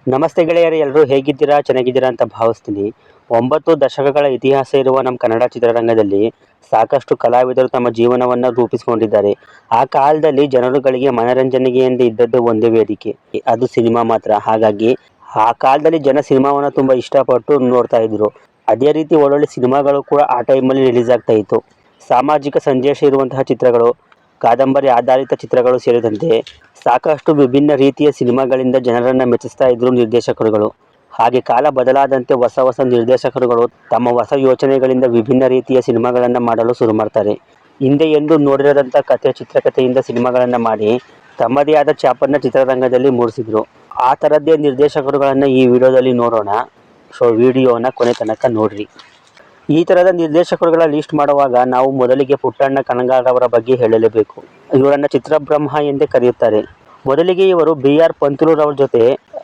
ನಮಸ್ತೆ ಗೆಳೆಯರೇ, ಎಲ್ಲರೂ ಹೇಗಿದ್ದೀರಾ? ಚೆನ್ನಾಗಿದ್ದೀರಾ ಅಂತ ಭಾವಿಸ್ತೀನಿ. 9 ದಶಕಗಳ ಇತಿಹಾಸ ಇರುವ ನಮ್ಮ ಕನ್ನಡ ಚಿತ್ರರಂಗದಲ್ಲಿ ಸಾಕಷ್ಟು ಕಲಾವಿದರು ತಮ್ಮ ಜೀವನವನ್ನು ರೂಪಿಸಿಕೊಂಡಿದ್ದಾರೆ. ಆ ಕಾಲದಲ್ಲಿ ಜನರುಗಳಿಗೆ ಮನರಂಜನೆಗೆ ಎಂದು ಇದ್ದದ್ದು ಒಂದೇ ವೇದಿಕೆ, ಅದು ಸಿನಿಮಾ ಮಾತ್ರ. ಹಾಗಾಗಿ ಆ ಕಾಲದಲ್ಲಿ ಜನ ಸಿನಿಮಾವನ್ನು ತುಂಬ ಇಷ್ಟಪಟ್ಟು ನೋಡ್ತಾ ಇದ್ರು. ಅದೇ ರೀತಿ ಒಳ್ಳೊಳ್ಳೆ ಸಿನಿಮಾಗಳು ಕೂಡ ಆ ಟೈಮಲ್ಲಿ ರಿಲೀಸ್ ಆಗ್ತಾ ಇತ್ತು. ಸಾಮಾಜಿಕ ಸಂದೇಶ ಇರುವಂತಹ ಚಿತ್ರಗಳು, ಕಾದಂಬರಿ ಆಧಾರಿತ ಚಿತ್ರಗಳು ಸೇರಿದಂತೆ ಸಾಕಷ್ಟು ವಿಭಿನ್ನ ರೀತಿಯ ಸಿನಿಮಾಗಳಿಂದ ಜನರನ್ನು ಮೆಚ್ಚಿಸ್ತಾ ಇದ್ರು ನಿರ್ದೇಶಕರುಗಳು. ಹಾಗೆ ಕಾಲ ಬದಲಾದಂತೆ ಹೊಸ ಹೊಸ ನಿರ್ದೇಶಕರುಗಳು ತಮ್ಮ ಹೊಸ ಯೋಚನೆಗಳಿಂದ ವಿಭಿನ್ನ ರೀತಿಯ ಸಿನಿಮಾಗಳನ್ನು ಮಾಡಲು ಶುರು ಮಾಡ್ತಾರೆ. ಹಿಂದೆ ಎಂದು ನೋಡಿರದಂಥ ಚಿತ್ರಕಥೆಯಿಂದ ಸಿನಿಮಾಗಳನ್ನು ಮಾಡಿ ತಮ್ಮದೇ ಆದ ಛಾಪನ್ನು ಚಿತ್ರರಂಗದಲ್ಲಿ ಮೂಡಿಸಿದ್ರು. ಆ ಥರದ್ದೇ ನಿರ್ದೇಶಕರುಗಳನ್ನು ಈ ವಿಡಿಯೋದಲ್ಲಿ ನೋಡೋಣ. ಸೊ ವಿಡಿಯೋನ ಕೊನೆ ತನಕ ನೋಡ್ರಿ. ಈ ಥರದ ನಿರ್ದೇಶಕರುಗಳ ಲಿಸ್ಟ್ ಮಾಡುವಾಗ ನಾವು ಮೊದಲಿಗೆ ಪುಟ್ಟಣ್ಣ ಕಣಗಾಲ್ ಬಗ್ಗೆ ಹೇಳಲೇಬೇಕು. ಇವರನ್ನು ಚಿತ್ರಬ್ರಹ್ಮ ಎಂದೇ ಕರೆಯುತ್ತಾರೆ. ಮೊದಲಿಗೆ ಇವರು BR ಪಂತುಲುರವರ ಜೊತೆ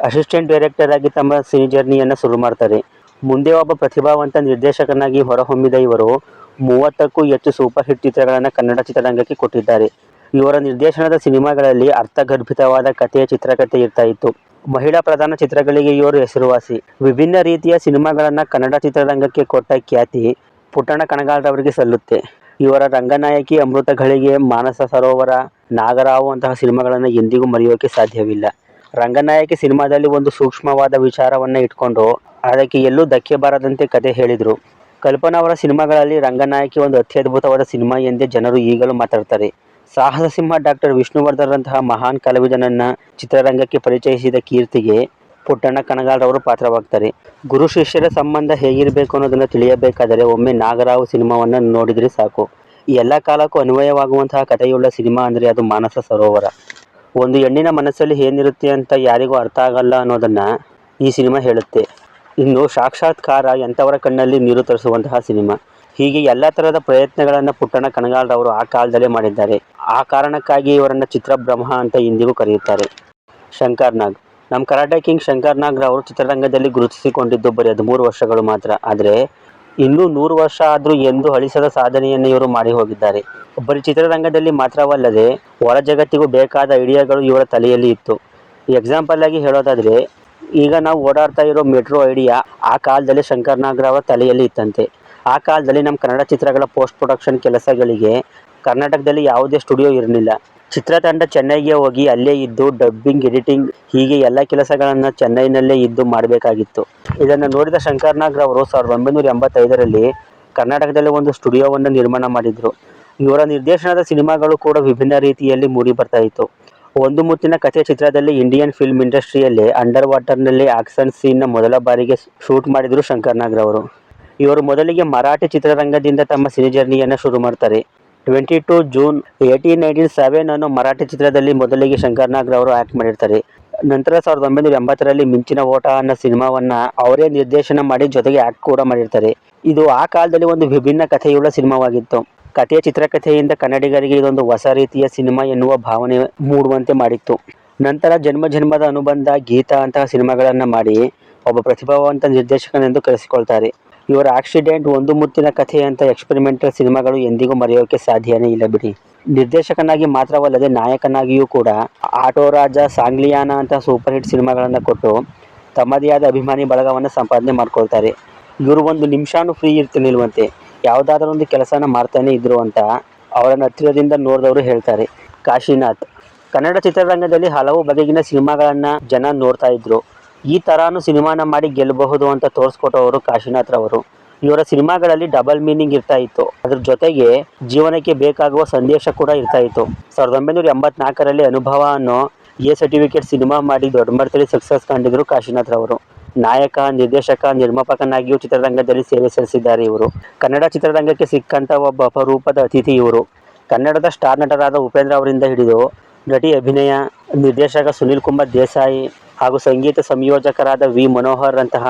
ಅಸಿಸ್ಟೆಂಟ್ ಡೈರೆಕ್ಟರ್ ಆಗಿ ತಮ್ಮ ಸಿನಿ ಜರ್ನಿಯನ್ನು ಶುರು ಮಾಡ್ತಾರೆ. ಮುಂದೆ ಒಬ್ಬ ಪ್ರತಿಭಾವಂತ ನಿರ್ದೇಶಕನಾಗಿ ಹೊರಹೊಮ್ಮಿದ ಇವರು 30ಕ್ಕೂ ಹೆಚ್ಚು ಸೂಪರ್ ಹಿಟ್ ಚಿತ್ರಗಳನ್ನು ಕನ್ನಡ ಚಿತ್ರರಂಗಕ್ಕೆ ಕೊಟ್ಟಿದ್ದಾರೆ. ಇವರ ನಿರ್ದೇಶನದ ಸಿನಿಮಾಗಳಲ್ಲಿ ಅರ್ಥಗರ್ಭಿತವಾದ ಚಿತ್ರಕಥೆ ಇರ್ತಾ ಇತ್ತು. ಮಹಿಳಾ ಪ್ರಧಾನ ಚಿತ್ರಗಳಿಗೆ ಇವರು ಹೆಸರುವಾಸಿ. ವಿಭಿನ್ನ ರೀತಿಯ ಸಿನಿಮಾಗಳನ್ನು ಕನ್ನಡ ಚಿತ್ರರಂಗಕ್ಕೆ ಕೊಟ್ಟ ಖ್ಯಾತಿ ಪುಟ್ಟಣ್ಣ ಕಣಗಾಲ್ರವರಿಗೆ ಸಲ್ಲುತ್ತೆ. ಇವರ ರಂಗನಾಯಕಿ, ಅಮೃತ ಘಳಿಗೆ, ಮಾನಸ ಸರೋವರ, ನಾಗರಾವು ಅಂತಹ ಸಿನಿಮಾಗಳನ್ನು ಎಂದಿಗೂ ಮರೆಯೋಕೆ ಸಾಧ್ಯವಿಲ್ಲ. ರಂಗನಾಯಕಿ ಸಿನಿಮಾದಲ್ಲಿ ಒಂದು ಸೂಕ್ಷ್ಮವಾದ ವಿಚಾರವನ್ನು ಇಟ್ಕೊಂಡು ಅದಕ್ಕೆ ಎಲ್ಲೂ ಧಕ್ಕೆ ಬಾರದಂತೆ ಕತೆ ಹೇಳಿದರು. ಕಲ್ಪನಾ ಅವರ ಸಿನಿಮಾಗಳಲ್ಲಿ ರಂಗನಾಯಕಿ ಒಂದು ಅತ್ಯದ್ಭುತವಾದ ಸಿನಿಮಾ ಎಂದೇ ಜನರು ಈಗಲೂ ಮಾತಾಡ್ತಾರೆ. ಸಾಹಸ ಸಿಂಹ ಡಾಕ್ಟರ್ ವಿಷ್ಣುವರ್ಧನ್ರಂತಹ ಮಹಾನ್ ಕಲಾವಿದನನ್ನು ಚಿತ್ರರಂಗಕ್ಕೆ ಪರಿಚಯಿಸಿದ ಕೀರ್ತಿಗೆ ಪುಟ್ಟಣ್ಣ ಕಣಗಾಲ್ರವರು ಪಾತ್ರವಾಗ್ತಾರೆ. ಗುರು ಶಿಷ್ಯರ ಸಂಬಂಧ ಹೇಗಿರಬೇಕು ಅನ್ನೋದನ್ನು ತಿಳಿಯಬೇಕಾದರೆ ಒಮ್ಮೆ ನಾಗರಾವು ಸಿನಿಮಾವನ್ನು ನೋಡಿದರೆ ಸಾಕು. ಈ ಎಲ್ಲ ಕಾಲಕ್ಕೂ ಅನ್ವಯವಾಗುವಂತಹ ಕಥೆಯುಳ್ಳ ಸಿನಿಮಾ ಅಂದರೆ ಅದು ಮಾನಸ ಸರೋವರ. ಒಂದು ಹೆಣ್ಣಿನ ಮನಸ್ಸಲ್ಲಿ ಏನಿರುತ್ತೆ ಅಂತ ಯಾರಿಗೂ ಅರ್ಥ ಆಗಲ್ಲ ಅನ್ನೋದನ್ನು ಈ ಸಿನಿಮಾ ಹೇಳುತ್ತೆ. ಇನ್ನು ಸಾಕ್ಷಾತ್ಕಾರ ಎಂಥವರ ಕಣ್ಣಲ್ಲಿ ನೀರು ತರಿಸುವಂತಹ ಸಿನಿಮಾ. ಹೀಗೆ ಎಲ್ಲ ಥರದ ಪ್ರಯತ್ನಗಳನ್ನು ಪುಟ್ಟಣ್ಣ ಕಣಗಾಲ್ರವರು ಆ ಕಾಲದಲ್ಲೇ ಮಾಡಿದ್ದಾರೆ. ಆ ಕಾರಣಕ್ಕಾಗಿ ಇವರನ್ನು ಚಿತ್ರಬ್ರಹ್ಮ ಅಂತ ಇಂದಿಗೂ ಕರೆಯುತ್ತಾರೆ. ಶಂಕರ್ ನಾಗ್. ನಮ್ಮ ಕರಾಟೆ ಕಿಂಗ್ ಶಂಕರ್ ನಾಗ್ ರವರು ಚಿತ್ರರಂಗದಲ್ಲಿ ಗುರುತಿಸಿಕೊಂಡಿದ್ದು ಬರೀ 13 ವರ್ಷಗಳು ಮಾತ್ರ. ಆದರೆ ಇನ್ನೂ 100 ವರ್ಷ ಆದರೂ ಎಂದು ಅಳಿಸದ ಸಾಧನೆಯನ್ನು ಇವರು ಮಾಡಿ ಹೋಗಿದ್ದಾರೆ. ಬರೀ ಚಿತ್ರರಂಗದಲ್ಲಿ ಮಾತ್ರವಲ್ಲದೆ ಹೊರ ಜಗತ್ತಿಗೂ ಬೇಕಾದ ಐಡಿಯಾಗಳು ಇವರ ತಲೆಯಲ್ಲಿ ಇತ್ತು. ಎಕ್ಸಾಂಪಲ್ ಆಗಿ ಹೇಳೋದಾದರೆ, ಈಗ ನಾವು ಓಡಾಡ್ತಾ ಇರೋ ಮೆಟ್ರೋ ಐಡಿಯಾ ಆ ಕಾಲದಲ್ಲಿ ಶಂಕರ್ ನಾಗ್ ರವರ ತಲೆಯಲ್ಲಿ ಇತ್ತಂತೆ. ಆ ಕಾಲದಲ್ಲಿ ನಮ್ಮ ಕನ್ನಡ ಚಿತ್ರಗಳ ಪೋಸ್ಟ್ ಪ್ರೊಡಕ್ಷನ್ ಕೆಲಸಗಳಿಗೆ ಕರ್ನಾಟಕದಲ್ಲಿ ಯಾವುದೇ ಸ್ಟುಡಿಯೋ ಇರಲಿಲ್ಲ. ಚಿತ್ರತಂಡ ಚೆನ್ನೈಗೆ ಹೋಗಿ ಅಲ್ಲೇ ಇದ್ದು ಡಬ್ಬಿಂಗ್, ಎಡಿಟಿಂಗ್ ಹೀಗೆ ಎಲ್ಲ ಕೆಲಸಗಳನ್ನು ಚೆನ್ನೈನಲ್ಲೇ ಇದ್ದು ಮಾಡಬೇಕಾಗಿತ್ತು. ಇದನ್ನು ನೋಡಿದ ಶಂಕರ್ ನಾಗ್ ರವರು 1985ರಲ್ಲಿ ಕರ್ನಾಟಕದಲ್ಲಿ ಒಂದು ಸ್ಟುಡಿಯೋವನ್ನು ನಿರ್ಮಾಣ ಮಾಡಿದರು. ಇವರ ನಿರ್ದೇಶನದ ಸಿನಿಮಾಗಳು ಕೂಡ ವಿಭಿನ್ನ ರೀತಿಯಲ್ಲಿ ಮೂಡಿ ಬರ್ತಾ ಇತ್ತು. ಒಂದು ಮುತ್ತಿನ ಕಥೆ ಚಿತ್ರದಲ್ಲಿ ಇಂಡಿಯನ್ ಫಿಲ್ಮ್ ಇಂಡಸ್ಟ್ರಿಯಲ್ಲೇ ಅಂಡರ್ ವಾಟರ್ನಲ್ಲಿ ಆಕ್ಷನ್ ಸೀನ್ನ ಮೊದಲ ಬಾರಿಗೆ ಶೂಟ್ ಮಾಡಿದರು ಶಂಕರ್ ನಾಗ್ ರವರು. ಇವರು ಮೊದಲಿಗೆ ಮರಾಠಿ ಚಿತ್ರರಂಗದಿಂದ ತಮ್ಮ ಸಿನಿ ಜರ್ನಿಯನ್ನು ಶುರು ಮಾಡ್ತಾರೆ. 22 ಜೂನ್ 1897 ಅನ್ನೋ ಮರಾಠಿ ಚಿತ್ರದಲ್ಲಿ ಮೊದಲಿಗೆ ಶಂಕರ್ ನಾಗ್ ರವರು ಆ್ಯಕ್ಟ್ ಮಾಡಿರ್ತಾರೆ. ನಂತರ 1980ರಲ್ಲಿ ಮಿಂಚಿನ ಓಟ ಅನ್ನೋ ಸಿನಿಮಾವನ್ನು ಅವರೇ ನಿರ್ದೇಶನ ಮಾಡಿ ಜೊತೆಗೆ ಆ್ಯಕ್ಟ್ ಕೂಡ ಮಾಡಿರ್ತಾರೆ. ಇದು ಆ ಕಾಲದಲ್ಲಿ ಒಂದು ವಿಭಿನ್ನ ಕಥೆಯುಳ್ಳ ಸಿನಿಮಾವಾಗಿತ್ತು. ಚಿತ್ರಕಥೆಯಿಂದ ಕನ್ನಡಿಗರಿಗೆ ಇದೊಂದು ಹೊಸ ರೀತಿಯ ಸಿನಿಮಾ ಎನ್ನುವ ಭಾವನೆ ಮೂಡುವಂತೆ ಮಾಡಿತ್ತು. ನಂತರ ಜನ್ಮ ಜನ್ಮದ ಅನುಬಂಧ, ಗೀತಾ ಅಂತಹ ಸಿನಿಮಾಗಳನ್ನು ಮಾಡಿ ಒಬ್ಬ ಪ್ರತಿಭಾವಂತ ನಿರ್ದೇಶಕನೆಂದು ಕರೆಸಿಕೊಳ್ತಾರೆ. ಇವರ ಆಕ್ಸಿಡೆಂಟ್, ಒಂದು ಮುತ್ತಿನ ಕಥೆ ಅಂತ ಎಕ್ಸ್ಪೆರಿಮೆಂಟಲ್ ಸಿನಿಮಾಗಳು ಎಂದಿಗೂ ಮರೆಯೋಕೆ ಸಾಧ್ಯನೇ ಇಲ್ಲ ಬಿಡಿ. ನಿರ್ದೇಶಕನಾಗಿ ಮಾತ್ರವಲ್ಲದೆ ನಾಯಕನಾಗಿಯೂ ಕೂಡ ಆಟೋ ರಾಜ, ಸಾಂಗ್ಲಿಯಾನ ಅಂತ ಸೂಪರ್ ಹಿಟ್ ಸಿನಿಮಾಗಳನ್ನು ಕೊಟ್ಟು ತಮ್ಮದೇ ಆದ ಅಭಿಮಾನಿ ಬಳಗವನ್ನು ಸಂಪಾದನೆ ಮಾಡ್ಕೊಳ್ತಾರೆ. ಇವರು ಒಂದು ನಿಮಿಷನೂ ಫ್ರೀ ಇರ್ತಿರ್ಲಿಲ್ವಂತೆ, ಯಾವುದಾದ್ರೂ ಒಂದು ಕೆಲಸನ ಮಾಡ್ತಾನೆ ಇದ್ರು ಅಂತ ಅವರನ್ನು ಹತ್ತಿರದಿಂದ ನೋಡಿದವರು ಹೇಳ್ತಾರೆ. ಕಾಶಿನಾಥ್. ಕನ್ನಡ ಚಿತ್ರರಂಗದಲ್ಲಿ ಹಲವು ಬಗೆಗಿನ ಸಿನಿಮಾಗಳನ್ನು ಜನ ನೋಡ್ತಾ ಇದ್ರು. ಈ ಥರಾನು ಸಿನಿಮಾನ ಮಾಡಿ ಗೆಲ್ಲಬಹುದು ಅಂತ ತೋರಿಸ್ಕೊಟ್ಟವರು ಕಾಶಿನಾಥ್ ರವರು. ಇವರ ಸಿನಿಮಾಗಳಲ್ಲಿ ಡಬಲ್ ಮೀನಿಂಗ್ ಇರ್ತಾ ಇತ್ತು. ಅದ್ರ ಜೊತೆಗೆ ಜೀವನಕ್ಕೆ ಬೇಕಾಗುವ ಸಂದೇಶ ಕೂಡ ಇರ್ತಾ ಇತ್ತು. 1984ರಲ್ಲಿ ಅನುಭವ ಅನ್ನೋ ಎ ಸರ್ಟಿಫಿಕೇಟ್ ಸಿನಿಮಾ ಮಾಡಿ ದೊಡ್ಡ ಮಟ್ಟದಲ್ಲಿ ಸಕ್ಸಸ್ ಕಂಡಿದ್ರು ಕಾಶಿನಾಥ್ ರವರು. ನಾಯಕ, ನಿರ್ದೇಶಕ, ನಿರ್ಮಾಪಕನಾಗಿಯೂ ಚಿತ್ರರಂಗದಲ್ಲಿ ಸೇವೆ ಸಲ್ಲಿಸಿದ್ದಾರೆ ಇವರು. ಕನ್ನಡ ಚಿತ್ರರಂಗಕ್ಕೆ ಸಿಕ್ಕಂಥ ಒಬ್ಬ ಅಪರೂಪದ ಅತಿಥಿ ಇವರು. ಕನ್ನಡದ ಸ್ಟಾರ್ ನಟರಾದ ಉಪೇಂದ್ರ ಅವರಿಂದ ಹಿಡಿದು ನಟಿ, ಅಭಿನಯ, ನಿರ್ದೇಶಕ ಸುನೀಲ್ ಕುಮಾರ್ ದೇಸಾಯಿ ಹಾಗೂ ಸಂಗೀತ ಸಂಯೋಜಕರಾದ ವಿ ಮನೋಹರ್ ರಂತಹ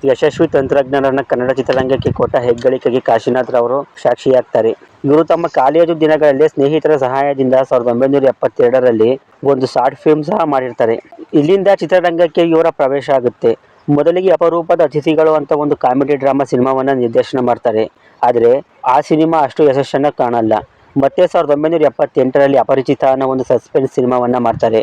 ಯಶಸ್ವಿ ತಂತ್ರಜ್ಞರನ್ನು ಕನ್ನಡ ಚಿತ್ರರಂಗಕ್ಕೆ ಕೊಟ್ಟ ಹೆಗ್ಗಳಿಕೆಗೆ ಕಾಶಿನಾಥ್ ರವರು ಸಾಕ್ಷಿಯಾಗ್ತಾರೆ. ಇವರು ತಮ್ಮ ಕಾಲೇಜು ದಿನಗಳಲ್ಲೇ ಸ್ನೇಹಿತರ ಸಹಾಯದಿಂದ 1972ರಲ್ಲಿ ಒಂದು ಶಾರ್ಟ್ ಫಿಲ್ಮ್ ಸಹ ಮಾಡಿರ್ತಾರೆ. ಇಲ್ಲಿಂದ ಚಿತ್ರರಂಗಕ್ಕೆ ಇವರ ಪ್ರವೇಶ ಆಗುತ್ತೆ. ಮೊದಲಿಗೆ ಅಪರೂಪದ ಅತಿಥಿಗಳು ಅಂತ ಒಂದು ಕಾಮಿಡಿ ಡ್ರಾಮಾ ಸಿನಿಮಾವನ್ನು ನಿರ್ದೇಶನ ಮಾಡ್ತಾರೆ. ಆದರೆ ಆ ಸಿನಿಮಾ ಅಷ್ಟು ಯಶಸ್ಸನ್ನು ಕಾಣಲ್ಲ. ಮತ್ತೆ 1978ರಲ್ಲಿ ಅಪರಿಚಿತ ಅನ್ನೋ ಒಂದು ಸಸ್ಪೆನ್ಸ್ ಸಿನಿಮಾವನ್ನು ಮಾಡ್ತಾರೆ.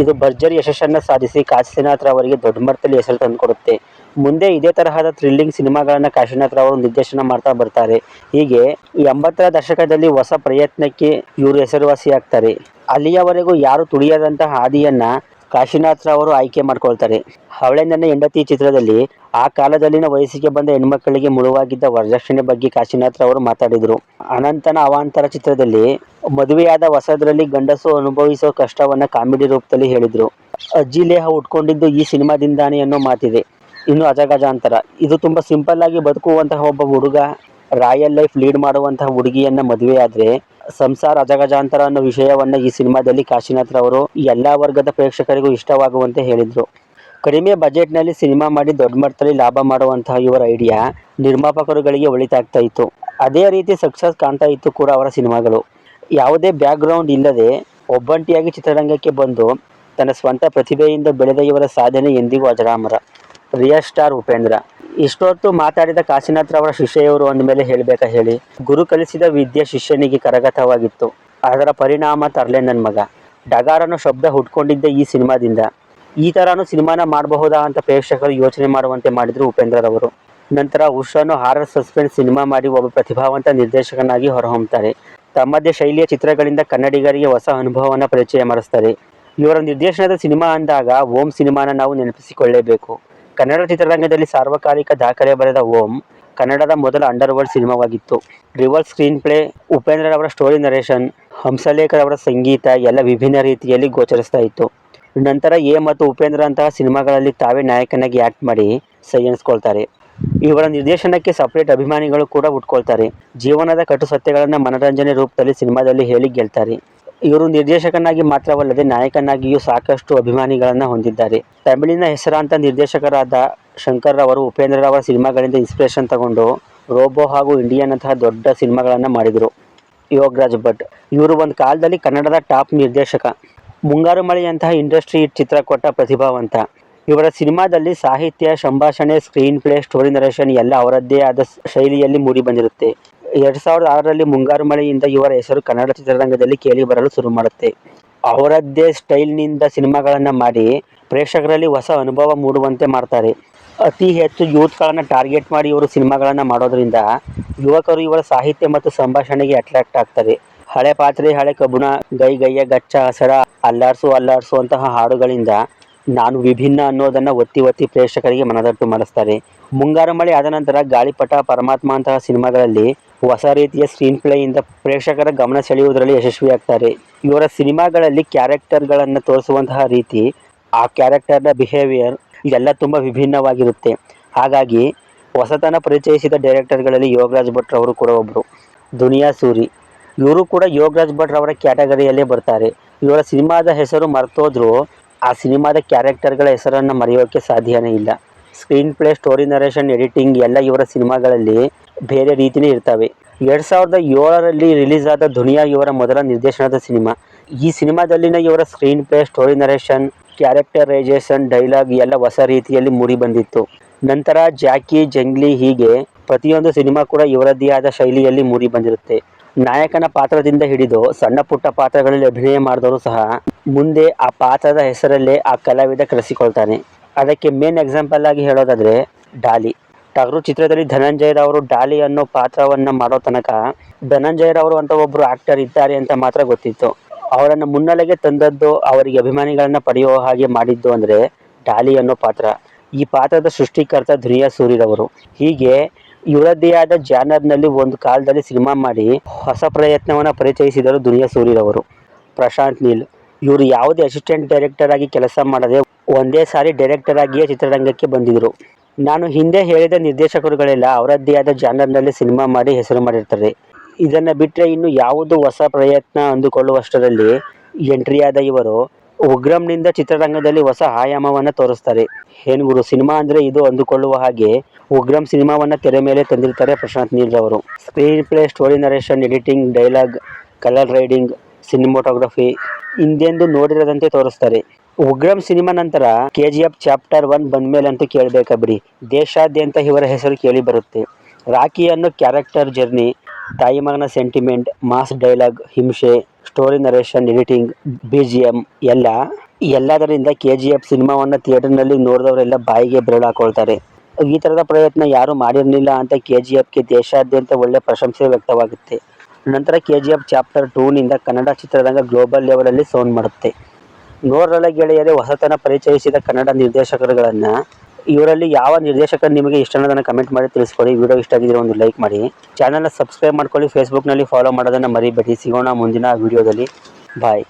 ಇದು ಭರ್ಜರಿ ಯಶಸ್ಸನ್ನು ಸಾಧಿಸಿ ಕಾಶಿನಾಥ್ ಅವರಿಗೆ ದೊಡ್ಡ ಮಟ್ಟದಲ್ಲಿ ಹೆಸರು ತಂದುಕೊಡುತ್ತೆ. ಮುಂದೆ ಇದೇ ತರಹದ ಥ್ರಿಲ್ಲಿಂಗ್ ಸಿನಿಮಾಗಳನ್ನು ಕಾಶಿನಾಥ್ ಅವರು ನಿರ್ದೇಶನ ಮಾಡ್ತಾ ಬರ್ತಾರೆ. ಹೀಗೆ ಈ 80ರ ದಶಕದಲ್ಲಿ ಹೊಸ ಪ್ರಯತ್ನಕ್ಕೆ ಇವರು ಹೆಸರುವಾಸಿಯಾಗ್ತಾರೆ. ಅಲ್ಲಿಯವರೆಗೂ ಯಾರು ತುಳಿಯದಂತಹ ಹಾದಿಯನ್ನ ಕಾಶಿನಾಥ್ ಅವರು ಆಯ್ಕೆ ಮಾಡ್ಕೊಳ್ತಾರೆ. ಅವಳೇ ನನ್ನ ಹೆಂಡತಿ ಚಿತ್ರದಲ್ಲಿ ಆ ಕಾಲದಲ್ಲಿನ ವಯಸ್ಸಿಗೆ ಬಂದ ಹೆಣ್ಮಕ್ಕಳಿಗೆ ಮುಳುವಾಗಿದ್ದ ವರದಕ್ಷಿಣೆ ಬಗ್ಗೆ ಕಾಶಿನಾಥ್ ಅವರು ಮಾತಾಡಿದರು. ಅನಂತನ ಅವಾಂತರ ಚಿತ್ರದಲ್ಲಿ ಮದುವೆಯಾದ ಹೊಸದರಲ್ಲಿ ಗಂಡಸು ಅನುಭವಿಸೋ ಕಷ್ಟವನ್ನ ಕಾಮಿಡಿ ರೂಪದಲ್ಲಿ ಹೇಳಿದ್ರು. ಅಜ್ಜಿ ಲೇಹ ಉಟ್ಕೊಂಡಿದ್ದು ಈ ಸಿನಿಮಾದಿಂದಾನೆ ಅನ್ನೋ ಮಾತಿದೆ. ಇನ್ನು ಅಜಗಜಾಂತರ, ಇದು ತುಂಬಾ ಸಿಂಪಲ್ ಆಗಿ ಬದುಕುವಂತಹ ಒಬ್ಬ ಹುಡುಗ ರಾಯಲ್ ಲೈಫ್ ಲೀಡ್ ಮಾಡುವಂತಹ ಹುಡುಗಿಯನ್ನ ಮದುವೆಯಾದ್ರೆ ಸಂಸಾರ ಅಜಗಜಾಂತರ ಅನ್ನೋ ವಿಷಯವನ್ನ ಈ ಸಿನಿಮಾದಲ್ಲಿ ಕಾಶಿನಾಥ್ ಅವರು ಎಲ್ಲಾ ವರ್ಗದ ಪ್ರೇಕ್ಷಕರಿಗೂ ಇಷ್ಟವಾಗುವಂತೆ ಹೇಳಿದ್ರು. ಕಡಿಮೆ ಬಜೆಟ್ನಲ್ಲಿ ಸಿನಿಮಾ ಮಾಡಿ ದೊಡ್ಡ ಮಟ್ಟದಲ್ಲಿ ಲಾಭ ಮಾಡುವಂತಹ ಇವರ ಐಡಿಯಾ ನಿರ್ಮಾಪಕರುಗಳಿಗೆ ಒಳಿತಾಗ್ತಾ ಇತ್ತು. ಅದೇ ರೀತಿ ಸಕ್ಸಸ್ ಕಾಣ್ತಾ ಇತ್ತು ಕೂಡ ಅವರ ಸಿನಿಮಾಗಳು. ಯಾವುದೇ ಬ್ಯಾಕ್ಗ್ರೌಂಡ್ ಇಲ್ಲದೆ ಒಬ್ಬಂಟಿಯಾಗಿ ಚಿತ್ರರಂಗಕ್ಕೆ ಬಂದು ತನ್ನ ಸ್ವಂತ ಪ್ರತಿಭೆಯಿಂದ ಬೆಳೆದ ಇವರ ಸಾಧನೆ ಎಂದಿಗೂ ಅಜರಾಮರ. Real star Upendra. ಇಷ್ಟೊತ್ತು ಮಾತಾಡಿದ ಕಾಶಿನಾಥ್ ಅವರ ಶಿಷ್ಯೆಯವರು ಅಂದಮೇಲೆ ಹೇಳಬೇಕಾ ಹೇಳಿ. ಗುರು ಕಲಿಸಿದ ವಿದ್ಯೆ ಶಿಷ್ಯನಿಗೆ ಕರಗತವಾಗಿತ್ತು. ಅದರ ಪರಿಣಾಮ ತರ್ಲೆ ನನ್ನ ಮಗ. ಡಗಾರನ ಶಬ್ದ ಹುಟ್ಕೊಂಡಿದ್ದ ಈ ಸಿನಿಮಾದಿಂದ. ಈ ಥರನೂ ಸಿನಿಮಾನ ಮಾಡಬಹುದಾ ಅಂತ ಪ್ರೇಕ್ಷಕರು ಯೋಚನೆ ಮಾಡುವಂತೆ ಮಾಡಿದರು ಉಪೇಂದ್ರರವರು. ನಂತರ ಉಷಾನು ಹಾರರ್ ಸಸ್ಪೆನ್ಸ್ ಸಿನಿಮಾ ಮಾಡಿ ಒಬ್ಬ ಪ್ರತಿಭಾವಂತ ನಿರ್ದೇಶಕನಾಗಿ ಹೊರಹೊಮ್ಮುತ್ತಾರೆ. ತಮ್ಮದೇ ಶೈಲಿಯ ಚಿತ್ರಗಳಿಂದ ಕನ್ನಡಿಗರಿಗೆ ಹೊಸ ಅನುಭವವನ್ನು ಪರಿಚಯ ಮಾಡಿಸ್ತಾರೆ. ಇವರ ನಿರ್ದೇಶನದ ಸಿನಿಮಾ ಅಂದಾಗ ಓಂ ಸಿನಿಮಾನ ನಾವು ನೆನಪಿಸಿಕೊಳ್ಳಲೇಬೇಕು. ಕನ್ನಡ ಚಿತ್ರರಂಗದಲ್ಲಿ ಸಾರ್ವಕಾಲಿಕ ದಾಖಲೆ ಬರೆದ ಓಂ ಕನ್ನಡದ ಮೊದಲ ಅಂಡರ್ವರ್ಲ್ಡ್ ಸಿನಿಮಾವಾಗಿತ್ತು. ರಿವರ್ಸ್ ಸ್ಕ್ರೀನ್ ಪ್ಲೇ, ಉಪೇಂದ್ರರವರ ಸ್ಟೋರಿ ನರೇಷನ್, ಹಂಸಲೇಖರವರ ಸಂಗೀತ ಎಲ್ಲ ವಿಭಿನ್ನ ರೀತಿಯಲ್ಲಿ ಗೋಚರಿಸ್ತಾ ಇತ್ತು. ನಂತರ ಎ ಮತ್ತು ಉಪೇಂದ್ರ ಅಂತಹ ಸಿನಿಮಾಗಳಲ್ಲಿ ತಾವೇ ನಾಯಕನಾಗಿ ಆ್ಯಕ್ಟ್ ಮಾಡಿ ಸೈ ಎನಿಸ್ಕೊಳ್ತಾರೆ. ಇವರ ನಿರ್ದೇಶನಕ್ಕೆ ಸಪರೇಟ್ ಅಭಿಮಾನಿಗಳು ಕೂಡ ಹುಟ್ಕೊಳ್ತಾರೆ. ಜೀವನದ ಕಟು ಸತ್ಯಗಳನ್ನು ಮನರಂಜನೆ ರೂಪದಲ್ಲಿ ಸಿನಿಮಾದಲ್ಲಿ ಹೇಳಿ ಗೆಲ್ತಾರೆ. ಇವರು ನಿರ್ದೇಶಕನಾಗಿ ಮಾತ್ರವಲ್ಲದೆ ನಾಯಕನಾಗಿಯೂ ಸಾಕಷ್ಟು ಅಭಿಮಾನಿಗಳನ್ನು ಹೊಂದಿದ್ದಾರೆ. ತಮಿಳಿನ ಹೆಸರಾಂತ ನಿರ್ದೇಶಕರಾದ ಶಂಕರ್ ಅವರು ಉಪೇಂದ್ರರವರ ಸಿನಿಮಾಗಳಿಂದ ಇನ್ಸ್ಪಿರೇಷನ್ ತಗೊಂಡು ರೋಬೋ ಹಾಗೂ ಇಂಡಿಯನ್ ಅಂತಹ ದೊಡ್ಡ ಸಿನಿಮಾಗಳನ್ನು ಮಾಡಿದರು. ಯೋಗರಾಜ್ ಭಟ್. ಇವರು ಒಂದು ಕಾಲದಲ್ಲಿ ಕನ್ನಡದ ಟಾಪ್ ನಿರ್ದೇಶಕ. ಮುಂಗಾರು ಮಳೆಯಂತಹ ಇಂಡಸ್ಟ್ರಿ ಹಿಟ್ ಚಿತ್ರ ಕೊಟ್ಟ ಪ್ರತಿಭಾವಂತ. ಇವರ ಸಿನಿಮಾದಲ್ಲಿ ಸಾಹಿತ್ಯ, ಸಂಭಾಷಣೆ, ಸ್ಕ್ರೀನ್ ಪ್ಲೇ, ಸ್ಟೋರಿ ನರೇಷನ್ ಎಲ್ಲ ಅವರದ್ದೇ ಆದ ಶೈಲಿಯಲ್ಲಿ ಮೂಡಿ ಬಂದಿರುತ್ತೆ. 2006ರಲ್ಲಿ ಮುಂಗಾರು ಮಳೆಯಿಂದ ಇವರ ಹೆಸರು ಕನ್ನಡ ಚಿತ್ರರಂಗದಲ್ಲಿ ಕೇಳಿ ಬರಲು ಶುರು ಮಾಡುತ್ತೆ. ಅವರದ್ದೇ ಸ್ಟೈಲ್ನಿಂದ ಸಿನಿಮಾಗಳನ್ನು ಮಾಡಿ ಪ್ರೇಕ್ಷಕರಲ್ಲಿ ಹೊಸ ಅನುಭವ ಮೂಡುವಂತೆ ಮಾಡ್ತಾರೆ. ಅತಿ ಹೆಚ್ಚು ಯೂತ್ಗಳನ್ನು ಟಾರ್ಗೆಟ್ ಮಾಡಿ ಇವರು ಸಿನಿಮಾಗಳನ್ನು ಮಾಡೋದ್ರಿಂದ ಯುವಕರು ಇವರ ಸಾಹಿತ್ಯ ಮತ್ತು ಸಂಭಾಷಣೆಗೆ ಅಟ್ರಾಕ್ಟ್ ಆಗ್ತಾರೆ. ಹಳೆ ಪಾತ್ರೆ ಹಳೆ ಕಬ್ಬುಣ, ಗೈ ಗಯ್ಯ ಗಚ್ಚ ಹಸರ, ಅಲ್ಲಾಡ್ಸು ಅಲ್ಲಾಡ್ಸು ಅಂತಹ ಹಾಡುಗಳಿಂದ ನಾನು ವಿಭಿನ್ನ ಅನ್ನೋದನ್ನು ಒತ್ತಿ ಒತ್ತಿ ಪ್ರೇಕ್ಷಕರಿಗೆ ಮನದಟ್ಟು ಮಾಡಿಸ್ತಾರೆ. ಮುಂಗಾರು ಮಳೆ ಆದ ನಂತರ ಗಾಳಿಪಟ, ಪರಮಾತ್ಮ ಅಂತಹ ಸಿನಿಮಾಗಳಲ್ಲಿ ಹೊಸ ರೀತಿಯ ಸ್ಕ್ರೀನ್ ಪ್ಲೇಯಿಂದ ಪ್ರೇಕ್ಷಕರ ಗಮನ ಸೆಳೆಯುವುದರಲ್ಲಿ ಯಶಸ್ವಿಯಾಗ್ತಾರೆ. ಇವರ ಸಿನಿಮಾಗಳಲ್ಲಿ ಕ್ಯಾರೆಕ್ಟರ್ಗಳನ್ನು ತೋರಿಸುವಂತಹ ರೀತಿ, ಆ ಕ್ಯಾರೆಕ್ಟರ್ನ ಬಿಹೇವಿಯರ್ ಇದೆಲ್ಲ ತುಂಬ ವಿಭಿನ್ನವಾಗಿರುತ್ತೆ. ಹಾಗಾಗಿ ಹೊಸತನ ಪರಿಚಯಿಸಿದ ಡೈರೆಕ್ಟರ್ಗಳಲ್ಲಿ ಯೋಗರಾಜ್ ಭಟ್ ಅವರು ಕೂಡ ಒಬ್ಬರು. ದುನಿಯಾ ಸೂರಿ. ಇವರು ಕೂಡ ಯೋಗರಾಜ್ ಭಟ್ ಅವರ ಕ್ಯಾಟಗರಿಯಲ್ಲೇ ಬರ್ತಾರೆ. ಇವರ ಸಿನಿಮಾದ ಹೆಸರು ಮರ್ತೋದ್ರೂ ಆ ಸಿನಿಮಾದ ಕ್ಯಾರೆಕ್ಟರ್ಗಳ ಹೆಸರನ್ನು ಮರೆಯೋಕ್ಕೆ ಸಾಧ್ಯನೇ ಇಲ್ಲ. Screen play, story narration, editing ಎಲ್ಲ ಇವರ ಸಿನಿಮಾಗಳಲ್ಲಿ ಬೇರೆ ರೀತಿಯೇ ಇರ್ತವೆ. 2007ರಲ್ಲಿ ರಿಲೀಸ್ ಆದ ದುನಿಯಾ ಇವರ ಮೊದಲ ನಿರ್ದೇಶನದ ಸಿನಿಮಾ. ಈ ಸಿನಿಮಾದಲ್ಲಿನ ಇವರ screen play, story narration, characterisation, dialogue ಎಲ್ಲ ಹೊಸ ರೀತಿಯಲ್ಲಿ ಮೂಡಿ ಬಂದಿತ್ತು. ನಂತರ ಜಾಕಿ, ಜಂಗ್ಲಿ ಹೀಗೆ ಪ್ರತಿಯೊಂದು ಸಿನಿಮಾ ಕೂಡ ಇವರದ್ದೇ ಆದ ಶೈಲಿಯಲ್ಲಿ ಮೂಡಿ ಬಂದಿರುತ್ತೆ. ನಾಯಕನ ಪಾತ್ರದಿಂದ ಹಿಡಿದು ಸಣ್ಣ ಪುಟ್ಟ ಪಾತ್ರಗಳಲ್ಲಿ ಅಭಿನಯ ಮಾಡಿದವರು ಸಹ ಮುಂದೆ ಆ ಪಾತ್ರದ ಹೆಸರಲ್ಲೇ ಆ ಕಲಾವಿದ ಕರೆಸಿಕೊಳ್ತಾನೆ. ಅದಕ್ಕೆ ಮೇನ್ ಎಕ್ಸಾಂಪಲ್ ಆಗಿ ಹೇಳೋದಾದರೆ ಡಾಲಿ. ಟಗರು ಚಿತ್ರದಲ್ಲಿ ಧನಂಜಯರವರು ಡಾಲಿ ಅನ್ನೋ ಪಾತ್ರವನ್ನು ಮಾಡೋ ತನಕ ಧನಂಜಯರವರು ಅಂತ ಒಬ್ಬರು ಆ್ಯಕ್ಟರ್ ಇದ್ದಾರೆ ಅಂತ ಮಾತ್ರ ಗೊತ್ತಿತ್ತು. ಅವರನ್ನು ಮುನ್ನೆಲೆಗೆ ತಂದದ್ದು, ಅವರಿಗೆ ಅಭಿಮಾನಿಗಳನ್ನು ಪಡೆಯುವ ಹಾಗೆ ಮಾಡಿದ್ದು ಅಂದರೆ ಡಾಲಿ ಅನ್ನೋ ಪಾತ್ರ. ಈ ಪಾತ್ರದ ಸೃಷ್ಟಿಕರ್ತ ದುನಿಯಾ ಸೂರಿರವರು. ಹೀಗೆ ಇವರದ್ದೇ ಆದ ಜಾನರ್ನಲ್ಲಿ ಒಂದು ಕಾಲದಲ್ಲಿ ಸಿನಿಮಾ ಮಾಡಿ ಹೊಸ ಪ್ರಯತ್ನವನ್ನು ಪರಿಚಯಿಸಿದರು ದುನಿಯಾ ಸೂರಿರವರು. ಪ್ರಶಾಂತ್ ನೀಲ್. ಇವರು ಯಾವುದೇ ಅಸಿಸ್ಟೆಂಟ್ ಡೈರೆಕ್ಟರ್ ಆಗಿ ಕೆಲಸ ಮಾಡದೆ ಒಂದೇ ಸಾರಿ ಡೈರೆಕ್ಟರ್ ಆಗಿಯೇ ಚಿತ್ರರಂಗಕ್ಕೆ ಬಂದಿದ್ದರು. ನಾನು ಹಿಂದೆ ಹೇಳಿದ ನಿರ್ದೇಶಕರುಗಳೆಲ್ಲ ಅವರದ್ದೇ ಆದ ಜಾನರ್ನಲ್ಲಿ ಸಿನಿಮಾ ಮಾಡಿ ಹೆಸರು ಮಾಡಿರ್ತಾರೆ. ಇದನ್ನು ಬಿಟ್ಟರೆ ಇನ್ನು ಯಾವುದು ಹೊಸ ಪ್ರಯತ್ನ ಅಂದುಕೊಳ್ಳುವಷ್ಟರಲ್ಲಿ ಎಂಟ್ರಿಯಾದ ಇವರು ಉಗ್ರಂನಿಂದ ಚಿತ್ರರಂಗದಲ್ಲಿ ಹೊಸ ಆಯಾಮವನ್ನು ತೋರಿಸ್ತಾರೆ. ಏನು ಗುರು ಸಿನಿಮಾ ಅಂದರೆ ಇದು ಅಂದುಕೊಳ್ಳುವ ಹಾಗೆ ಉಗ್ರಂ ಸಿನಿಮಾವನ್ನು ತೆರೆ ಮೇಲೆ ತಂದಿರ್ತಾರೆ ಪ್ರಶಾಂತ್ ನೀಲ್ ರವರು. Screenplay, story narration, editing, dialogue, colour grading, cinematography ಹಿಂದೆಂದು ನೋಡಿರದಂತೆ ತೋರಿಸ್ತಾರೆ. ಉಗ್ರಂ ಸಿನಿಮಾ ನಂತರ KGF ಚಾಪ್ಟರ್ 1 ಬಂದಮೇಲಂತೂ ಕೇಳಬೇಕಾ ಬಿಡಿ. ದೇಶಾದ್ಯಂತ ಇವರ ಹೆಸರು ಕೇಳಿ ಬರುತ್ತೆ. ರಾಕಿ ಅನ್ನೋ ಕ್ಯಾರೆಕ್ಟರ್ ಜರ್ನಿ, ತಾಯಿ ಮಗನ ಸೆಂಟಿಮೆಂಟ್, ಮಾಸ್ ಡೈಲಾಗ್, ಹಿಂಸೆ, ಸ್ಟೋರಿ ನರೇಷನ್, ಎಡಿಟಿಂಗ್, BGM ಎಲ್ಲ ಎಲ್ಲದರಿಂದ KGF ಸಿನಿಮಾವನ್ನು ಥಿಯೇಟರ್ನಲ್ಲಿ ನೋಡಿದವರೆಲ್ಲ ಬಾಯಿಗೆ ಬೆರಳು ಹಾಕೊಳ್ತಾರೆ. ಈ ಥರದ ಪ್ರಯತ್ನ ಯಾರೂ ಮಾಡಿರಲಿಲ್ಲ ಅಂತ KGFಗೆ ದೇಶಾದ್ಯಂತ ಒಳ್ಳೆ ಪ್ರಶಂಸೆ ವ್ಯಕ್ತವಾಗುತ್ತೆ. ನಂತರ KGF ಚಾಪ್ಟರ್ 2ನಿಂದ ಕನ್ನಡ ಚಿತ್ರರಂಗ ಗ್ಲೋಬಲ್ ಲೆವೆಲಲ್ಲಿ ಸೌಂಡ್ ಮಾಡುತ್ತೆ. ನೋಡ್ರಲ್ಲ ಗೆಳೆಯರೇ, ಹೊಸತನ ಪರಿಚಯಿಸಿದ ಕನ್ನಡ ನಿರ್ದೇಶಕರುಗಳನ್ನು. ಇವರಲ್ಲಿ ಯಾವ ನಿರ್ದೇಶಕರು ನಿಮಗೆ ಇಷ್ಟ ಅನ್ನೋದನ್ನು ಕಮೆಂಟ್ ಮಾಡಿ ತಿಳಿಸ್ಕೊಡಿ. ವಿಡಿಯೋ ಇಷ್ಟ ಆಗಿದ್ರೆ ಒಂದು ಲೈಕ್ ಮಾಡಿ, ಚಾನಲ್ನ ಸಬ್ಸ್ಕ್ರೈಬ್ ಮಾಡ್ಕೊಳ್ಳಿ, ಫೇಸ್ಬುಕ್ನಲ್ಲಿ ಫಾಲೋ ಮಾಡೋದನ್ನು ಮರಿಬೇಡಿ. ಸಿಗೋಣ ಮುಂದಿನ ವಿಡಿಯೋದಲ್ಲಿ. ಬಾಯ್.